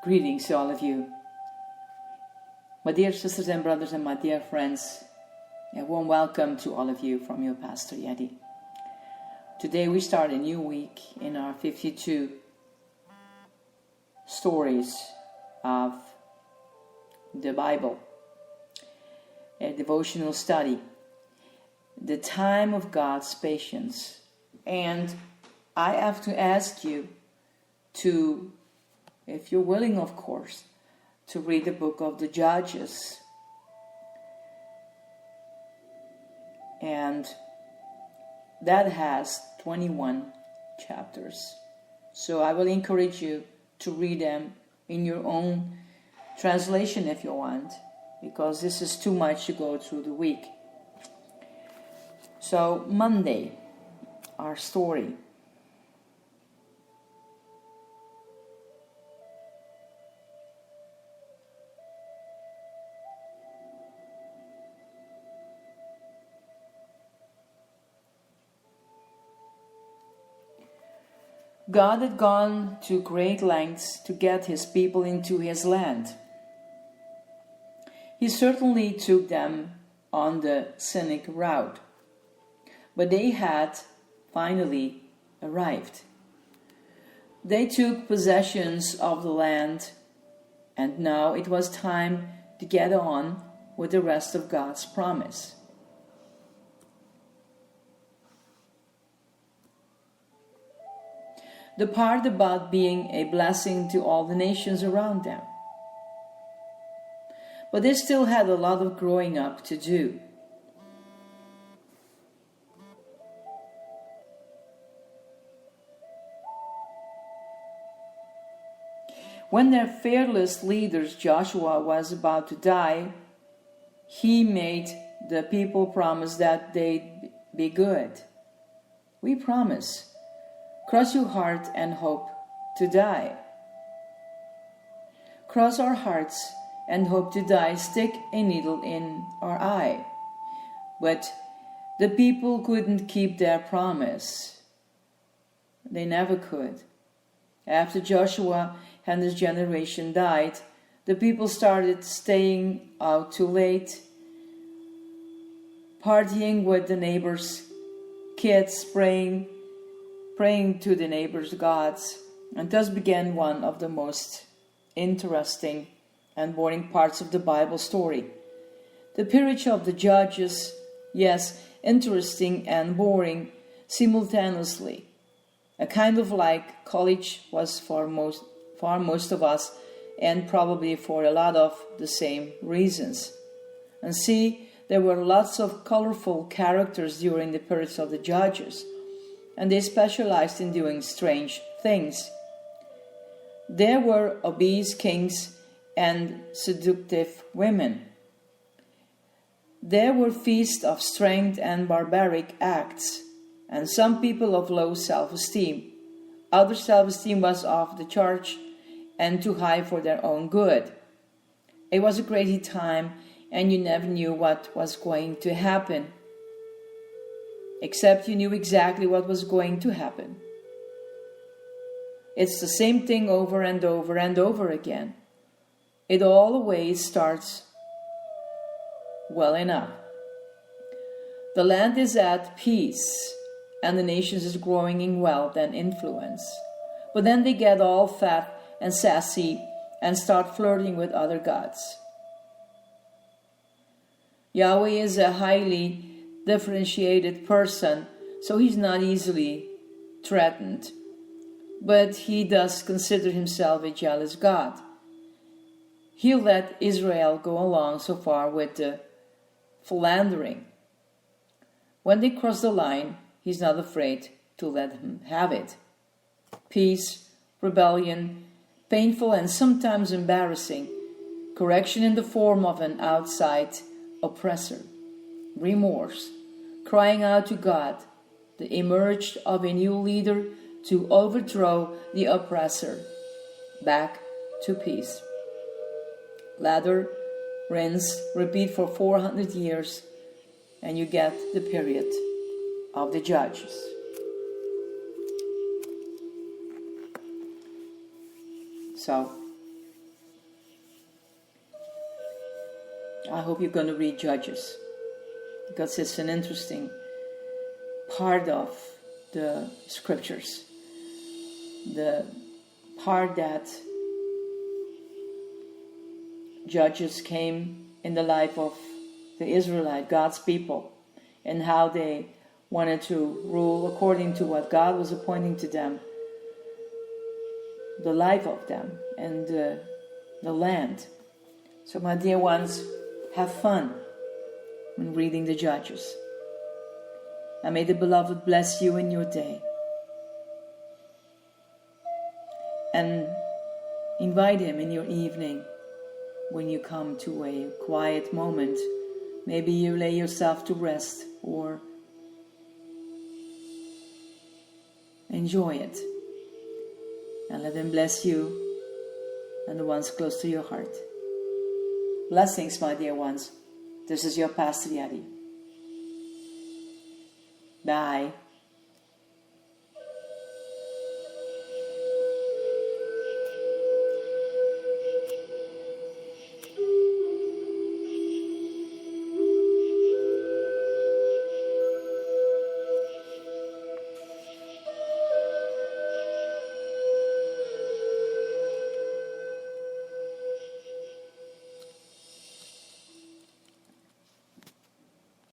Greetings to all of you. My dear sisters and brothers and my dear friends, a warm welcome to all of you from your Pastor Yeti. Today we start a new week in our 52 stories of the Bible, a devotional study, the time of God's patience. And I have to ask you to, if you're willing, of course, to read the book of the Judges. And that has 21 chapters. So I will encourage you to read them in your own translation if you want, because this is too much to go through the week. So Monday, our story. God had gone to great lengths to get his people into his land. He certainly took them on the scenic route, but they had finally arrived. They took possessions of the land, and now it was time to get on with the rest of God's promise. The part about being a blessing to all the nations around them. But they still had a lot of growing up to do. When their fearless leader Joshua was about to die, he made the people promise that they'd be good. We promise. Cross your heart and hope to die. Cross our hearts and hope to die. Stick a needle in our eye. But the people couldn't keep their promise. They never could. After Joshua and his generation died, the people started staying out too late, partying with the neighbors' kids, praying to the neighbors' gods, and thus began one of the most interesting and boring parts of the Bible story. The period of the Judges, yes, interesting and boring simultaneously. A kind of like college was for most of us, and probably for a lot of the same reasons. And see, there were lots of colorful characters during the period of the Judges, and they specialized in doing strange things. There were obese kings and seductive women. There were feasts of strength and barbaric acts, and some people of low self-esteem. Other self-esteem was off the charts and too high for their own good. It was a crazy time, and you never knew what was going to happen. Except you knew exactly what was going to happen. It's the same thing over and over and over again. It always starts well enough. The land is at peace, and the nation is growing in wealth and influence. But then they get all fat and sassy and start flirting with other gods. Yahweh is a highly differentiated person, so he's not easily threatened. But he does consider himself a jealous God. He'll let Israel go along so far with the philandering. When they cross the line, he's not afraid to let them have it. Peace, rebellion, painful and sometimes embarrassing, correction in the form of an outside oppressor, remorse, crying out to God, the emerge of a new leader to overthrow the oppressor, back to peace. Lather, rinse, repeat for 400 years, and you get the period of the Judges. So, I hope you're going to read Judges, because it's an interesting part of the scriptures. The part that Judges came in the life of the Israelite, God's people, and how they wanted to rule according to what God was appointing to them, the life of them and the land. So my dear ones, have fun when reading the Judges. And may the Beloved bless you in your day. And invite Him in your evening when you come to a quiet moment. Maybe you lay yourself to rest or enjoy it. And let Him bless you and the ones close to your heart. Blessings, my dear ones. This is your Pastor Yadi. Bye.